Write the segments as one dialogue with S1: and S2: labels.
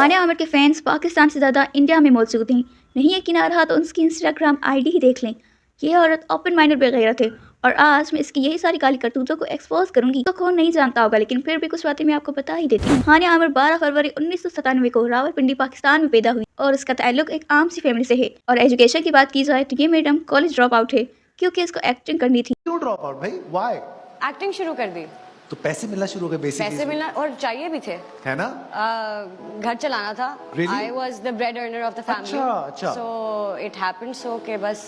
S1: हानिया आमिर के फैंस पाकिस्तान से ज़्यादा इंडिया में मौजूद हैं। नहीं यकीन आ रहा तो उसकी इंस्टाग्राम आईडी ही देख लें। ये औरत ओपन माइंडेड बेगैरत है और आज मैं इसकी यही सारी काली करतूतों को एक्सपोज करूंगी। तो कौन नहीं जानता होगा, लेकिन फिर भी कुछ बातें मैं आपको बता ही देती हूँ। हानिया आमिर 12 फरवरी 1997 को रावलपिंडी पाकिस्तान में पैदा हुई और इसका ताल्लुक एक आम सी फैमिली से है। और एजुकेशन की बात की जाए तो ये मैडम कॉलेज ड्रॉप आउट है क्योंकि इसको एक्टिंग करनी थी।
S2: क्यों ड्रॉप आउट भाई? व्हाई?
S3: एक्टिंग शुरू कर दी
S2: तो पैसे मिलना शुरू हो गए बेसिकली।
S3: पैसे मिलना और चाहिए भी थे,
S2: है ना?
S3: घर चलाना था।
S2: Really?
S3: I was the bread earner of the family,
S2: अच्छा।
S3: सो इट हैपेंड सो के बस।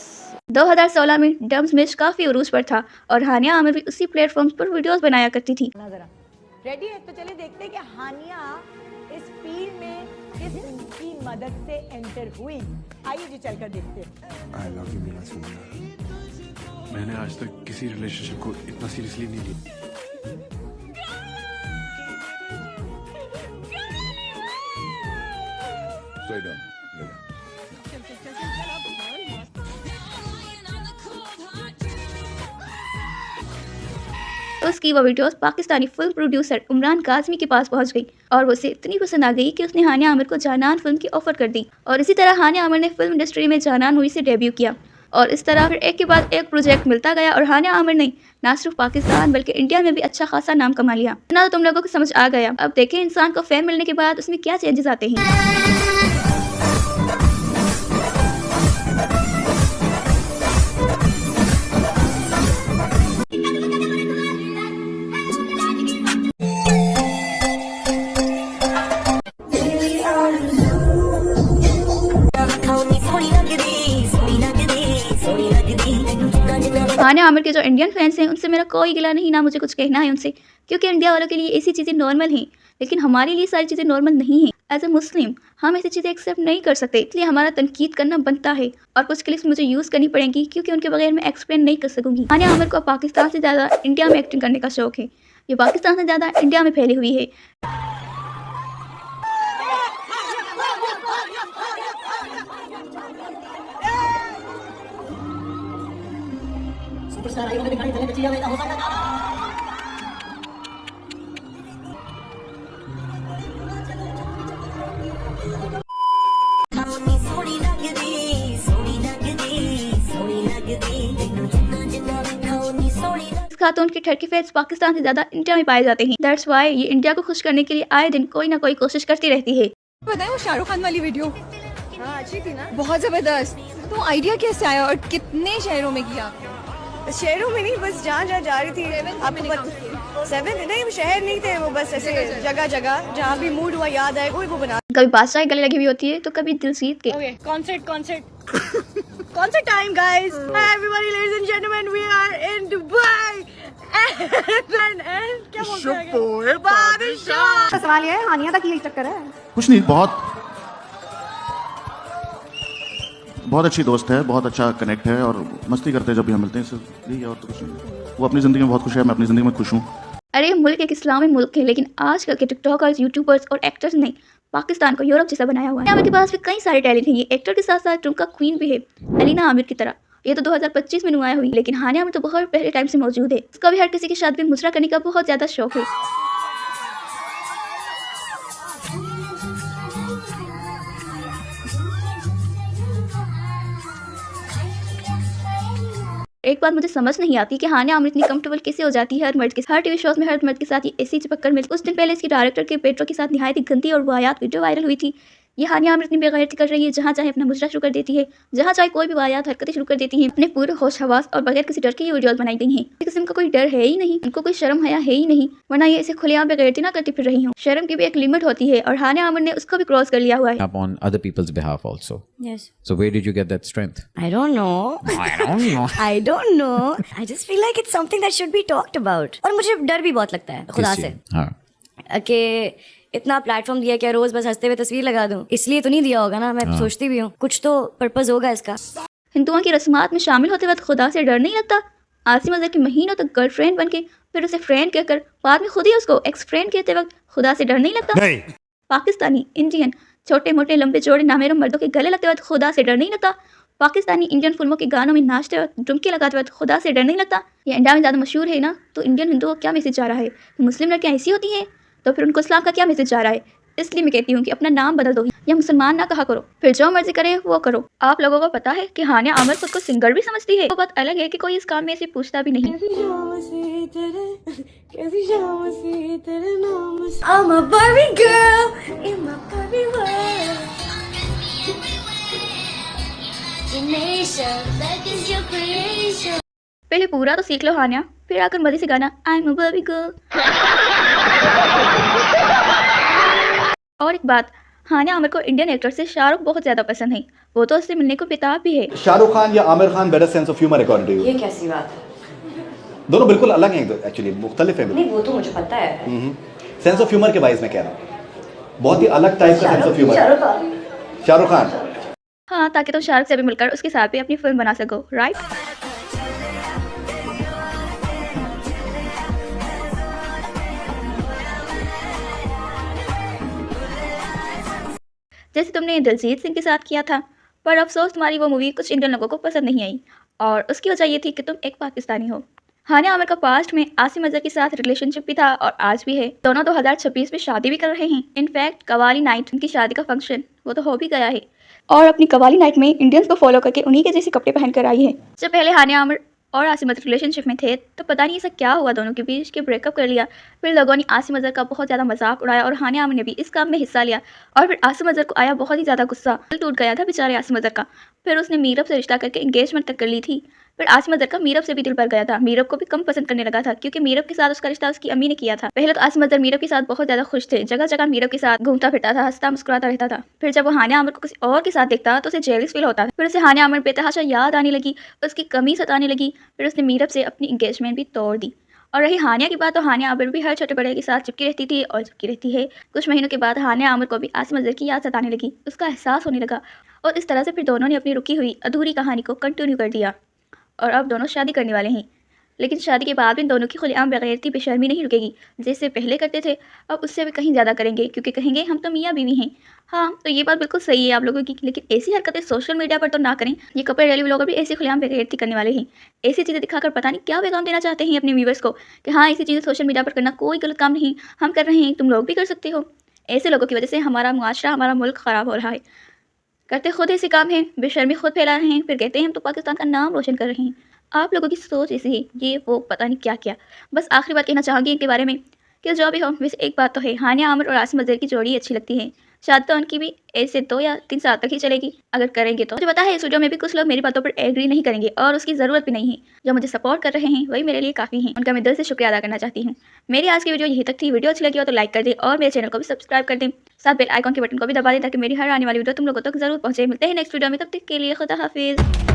S1: 2016 में डम्स मिश काफी उरूज पर था और हानिया आमिर भी उसी प्लेटफॉर्म पर वीडियोस बनाया करती थी।
S4: रेडी है तो चलिए देखते हैं कि हानिया इस फील्ड में किसकी मदद से एंटर हुई। आइए जी चलकर देखते हैं।
S5: आई लव यू मीना सुंदर। मैंने आज तक किसी रिलेशनशिप को इतना सीरियसली नहीं लिया।
S6: Stay down. Lay down.
S1: तो उसकी वो videos Pakistani film producer Umran Kazmi के पास पहुंच गई और वो उसे इतनी पसंद आ गई कि उसने हानिया आमिर को जानान फिल्म की ऑफर कर दी। और इसी तरह हानिया आमिर ने फिल्म इंडस्ट्री में जानान मूवी से डेब्यू किया और इस तरह फिर एक के बाद एक प्रोजेक्ट मिलता गया और हानिया आमिर ने ना सिर्फ पाकिस्तान बल्कि इंडिया में भी अच्छा खासा नाम कमा लिया। ना तो तुम लोगों को समझ आ गया। अब देखें इंसान को फेम मिलने के बाद उसमें क्या चेंजेस आते हैं। हानिया आमिर के जो इंडियन फैंस हैं उनसे मेरा कोई गिला नहीं, ना मुझे कुछ कहना है उनसे, क्योंकि इंडिया वालों के लिए ऐसी चीज़ें नॉर्मल हैं, लेकिन हमारे लिए सारी चीज़ें नॉर्मल नहीं हैं। एज ए मुस्लिम हम ऐसी चीज़ें एक्सेप्ट नहीं कर सकते, इसलिए हमारा तनकीद करना बनता है और कुछ क्लिप्स मुझे यूज़ करनी पड़ेंगी क्योंकि उनके बगैर मैं एक्सप्लेन नहीं कर सकूंगी। हानिया आमिर को पाकिस्तान से ज़्यादा इंडिया में एक्टिंग करने का शौक है। ये पाकिस्तान से ज़्यादा इंडिया में फैली हुई है। इस खातून के ठरकी फैंस पाकिस्तान से ज्यादा इंडिया में पाए जाते हैं। दैट्स वाई ये इंडिया को खुश करने के लिए आए दिन कोई ना कोई कोशिश करती रहती है।
S7: पता है वो शाहरुख खान वाली वीडियो
S3: हाँ अच्छी थी ना।
S7: बहुत जबरदस्त। तो आइडिया कैसे आया और कितने शहरों में किया आपने?
S3: शहरों में नहीं, बस जहाँ जहाँ जा रही थी। आपको 7 नहीं, वो शहर नहीं थे, वो बस ऐसे जगह जगह जहाँ भी मूड हुआ याद आए कोई वो बना।
S1: कभी बादशाह की गले लगी हुई होती है तो कभी दिलजीत के।
S4: Concert time guys. Hi everybody, ladies and gentleman, we are in Dubai and क्या बोलते हैं बादशाह।
S8: सवाल ये है, हानिया तक यही चक्कर है।
S9: कुछ नहीं, बहुत अच्छी दोस्त है, बहुत अच्छा कनेक्ट है और मस्ती करते हैं जब भी हम मिलते हैं। सिर्फ यही है और तो कुछ नहीं। वो अपनी ज़िंदगी में बहुत खुश है, मैं अपनी ज़िंदगी में खुश हूँ।
S1: अरे मुल्क एक इस्लामी मुल्क है, लेकिन आजकल के टिकटॉकर्स, यूट्यूबर्स और एक्टर्स ने पाकिस्तान को यूरोप जैसा बनाया हुआ है। आमिर के पास भी कई सारे टैलेंट हैं। ये एक्टर के साथ साथ ट्रुंका क्वीन भी है, अलीना आमिर की तरह। ये तो 2025 में नुमाया हुई, लेकिन हानिया आमिर तो बहुत पहले टाइम से मौजूद है। उसका भी हर किसी की शादी में मुजरा करने का बहुत ज़्यादा शौक है। एक बात मुझे समझ नहीं आती कि हानिया आमिर इतनी कंफर्टेबल कैसे हो जाती है हर मर्द के साथ। हर टीवी शोज में हर मर्द के साथ ये ऐसी चिपक मिलती। कुछ दिन पहले इसकी डायरेक्टर के पेट्रो के साथ निहायत ही गंदी और वाहियात वीडियो वायरल हुई थी। ये हानिया आमिर इतनी बेगैरती कर रही है, जहाँ चाहे अपना मुजरा शुरू कर देती है, जहाँ चाहे कोई भी वाहियात हरकतें शुरू कर देती है। अपने पूरे होश हवास और बगैर किसी डर के ये वीडियोस बनाई गई हैं। इस किस्म का कोई डर है ही नहीं, उनको कोई शर्म हया है ही नहीं, वरना ये ऐसे खुलेआम बेगैरती ना करती फिर रही हूँ। शर्म की भी एक लिमिट होती है और हानिया आमिर ने उसको भी क्रॉस कर लिया हुआ है।
S10: Up on other people's behalf also.
S8: Yes.
S10: So where did you get that strength?
S8: I don't know. I don't know. I just feel like it's something that should be talked about. और मुझे डर भी बहुत लगता है खुदा से।
S10: हाँ.
S8: कि इतना प्लेटफॉर्म दिया क्या रोज बस हंसते हुए तस्वीर लगा दूं, इसलिए तो नहीं दिया होगा ना। मैं सोचती भी हूँ कुछ तो पर्पस होगा इसका।
S1: हिंदुओं की रस्मात में शामिल होते वक्त खुदा से डर नहीं लगता। आसिम अजहर के महीनों तक गर्लफ्रेंड बन के फिर उसे फ्रेंड कहकर बाद में खुद ही उसको एक्स फ्रेंड कहते वक्त खुदा से डर नहीं लगता। पाकिस्तानी इंडियन छोटे मोटे लंबे चौड़े नामेरों मर्दों के गले लगते वक्त खुदा से डर नहीं लगता। पाकिस्तानी इंडियन फिल्मों के गानों में नाचते वक्त डुमकी लगाते वक्त खुदा से डर नहीं लगता। ये इंडिया में ज़्यादा मशहूर है ना, तो इंडियन हिंदुओं को क्या मैसेज जा रहा है? मुस्लिम लड़कियाँ ऐसी होती हैं तो फिर उनको इस्लाम का क्या मैसेज जा रहा है? इसलिए मैं कहती हूँ कि अपना नाम बदल दो या मुसलमान ना कहा करो, फिर जो मर्जी करे वो करो। आप लोगों को पता है कि हानिया आमिर खुद को सिंगर भी समझती है। वो बात अलग है कि कोई इस काम में इसे पूछता भी नहीं।
S3: I'm a Barbie girl in my Barbie world.
S1: पहले पूरा तो सीख लो हानिया, फिर आकर मजे से गाना I'm a Barbie girl। और एक बात, हानिया आमिर को इंडियन एक्टर से शाहरुख बहुत ज्यादा पसंद है। वो तो उससे मिलने को बेताब भी है।
S2: शाहरुख खान या Aamir Khan better sense of humour according to you?
S8: ये कैसी बात है?
S2: दोनों बिल्कुल अलग हैं एक्चुअली, मुख्तलिफ हैं।
S8: नहीं वो तो मुझे पता है।
S2: सेंस ऑफ ह्यूमर के बारे में कह रहा हूँ, बहुत ही अलग टाइप का sense of humour. Shahrukh Khan.
S1: हाँ, ताकि तुम शाहरुख से भी मिलकर उसके साथ भी अपनी फिल्म बना सको, राइट? जैसे तुमने दिलजीत सिंह के साथ किया था, पर अफसोस तुम्हारी वो मूवी कुछ इंडियन लोगों को पसंद नहीं आई, और उसकी वजह ये थी कि तुम एक पाकिस्तानी हो। हानिया आमिर का पास्ट में आसिम अजहर के साथ रिलेशनशिप भी था और आज भी है। दोनों 2026 में शादी भी कर रहे हैं। इनफैक्ट कवाली नाइट, उनकी शादी का फंक्शन वो तो हो भी गया है, और अपनी कवाली नाइट में इंडियंस को फॉलो करके उन्हीं के जैसे कपड़े पहनकर आई है। जब पहले हानिया आमिर और आसिम अजहर रिलेशनशिप में थे तो पता नहीं ऐसा क्या हुआ दोनों के बीच के ब्रेकअप कर लिया। फिर लोगों ने आसिम अजहर का बहुत ज़्यादा मजाक उड़ाया और हानिया आमिर ने भी इस काम में हिस्सा लिया, और फिर आसिम अजहर को आया बहुत ही ज़्यादा गुस्सा। दिल टूट गया था बेचारे आसिम अजहर का। फिर उसने मीरब से रिश्ता करके एंगेजमेंट तक कर ली थी। फिर आसिम अजहर का मीरब से भी दिल भर गया था। मीरब को भी कम पसंद करने लगा था क्योंकि मीरब के साथ उसका रिश्ता उसकी अम्मी ने किया था। पहले तो आसिम अजहर मीरब के साथ बहुत ज़्यादा खुश थे, जगह जगह मीरब के साथ घूमता फिरता था, हंसता मुस्कुराता रहता था। फिर जब वो हानिया आमिर को किसी और के साथ देखता तो उसे जेलस फील होता था। फिर उसे हानिया आमिर बेतहाशा याद आने लगी, उसकी कमी सताने लगी। फिर उसने मीरब से अपनी एंगेजमेंट भी तोड़ दी। और रही हानिया की बात, तो हानिया आमिर भी हर छोटे बड़े के साथ चिपकी रहती थी और चिपकी रहती है। कुछ महीनों के बाद हानिया आमिर को भी आसिम अजहर की याद सताने लगी, उसका एहसास होने लगा, और इस तरह से फिर दोनों ने अपनी रुकी हुई अधूरी कहानी को कंटिन्यू कर दिया, और अब दोनों शादी करने वाले हैं। लेकिन शादी के बाद भी दोनों की खुलेआम बेगैरती बेशर्मी नहीं रुकेगी। जैसे पहले करते थे अब उससे भी कहीं ज़्यादा करेंगे, क्योंकि कहेंगे हम तो मियाँ बीवी हैं। हाँ, तो ये बात बिल्कुल सही है आप लोगों की, लेकिन ऐसी हरकतें सोशल मीडिया पर तो ना करें। ये कपड़े डेली व्लॉगर भी ऐसी खुलेआम बेगैरती करने वाले हैं। ऐसी चीज़ें दिखाकर पता नहीं क्या पैगाम देना चाहते हैं अपने व्यूवर्स को कि हाँ, ऐसी चीज़ें सोशल मीडिया पर करना कोई गलत काम नहीं, हम कर रहे हैं, तुम लोग भी कर सकते हो। ऐसे लोगों की वजह से हमारा मुआशरा, हमारा मुल्क ख़राब हो रहा है। करते खुद ऐसे काम हैं, बेशर्मी खुद फैला रहे हैं, फिर कहते हैं हम तो पाकिस्तान का नाम रोशन कर रहे हैं। आप लोगों की सोच ऐसी है, ये वो पता नहीं क्या क्या। बस आखिरी बात कहना चाहूँगी इनके बारे में कि जो भी हो, वैसे एक बात तो है, हानिया आमिर और आसिम अजहर की जोड़ी अच्छी लगती है। शायद तो उनकी भी ऐसे 2 या 3 साल तक ही चलेगी, अगर करेंगे तो। मुझे पता है इस वीडियो में भी कुछ लोग मेरी बातों पर एग्री नहीं करेंगे, और उसकी ज़रूरत भी नहीं है। जो मुझे सपोर्ट कर रहे हैं वही मेरे लिए काफ़ी हैं, उनका मैं दिल से शुक्रिया अदा करना चाहती हूँ। मेरी आज की वीडियो यहीं तक थी। वीडियो अच्छी लगी हो तो लाइक कर दें और मेरे चैनल को भी सब्सक्राइब कर दें, साथ बेल आइकॉन के बटन को भी दबा दें ताकि मेरी हर आने वाली वीडियो तुम लोगों तक जरूर पहुँचे। मिलते हैं नेक्स्ट वीडियो में, तब तक के लिए खुदा हाफिज़।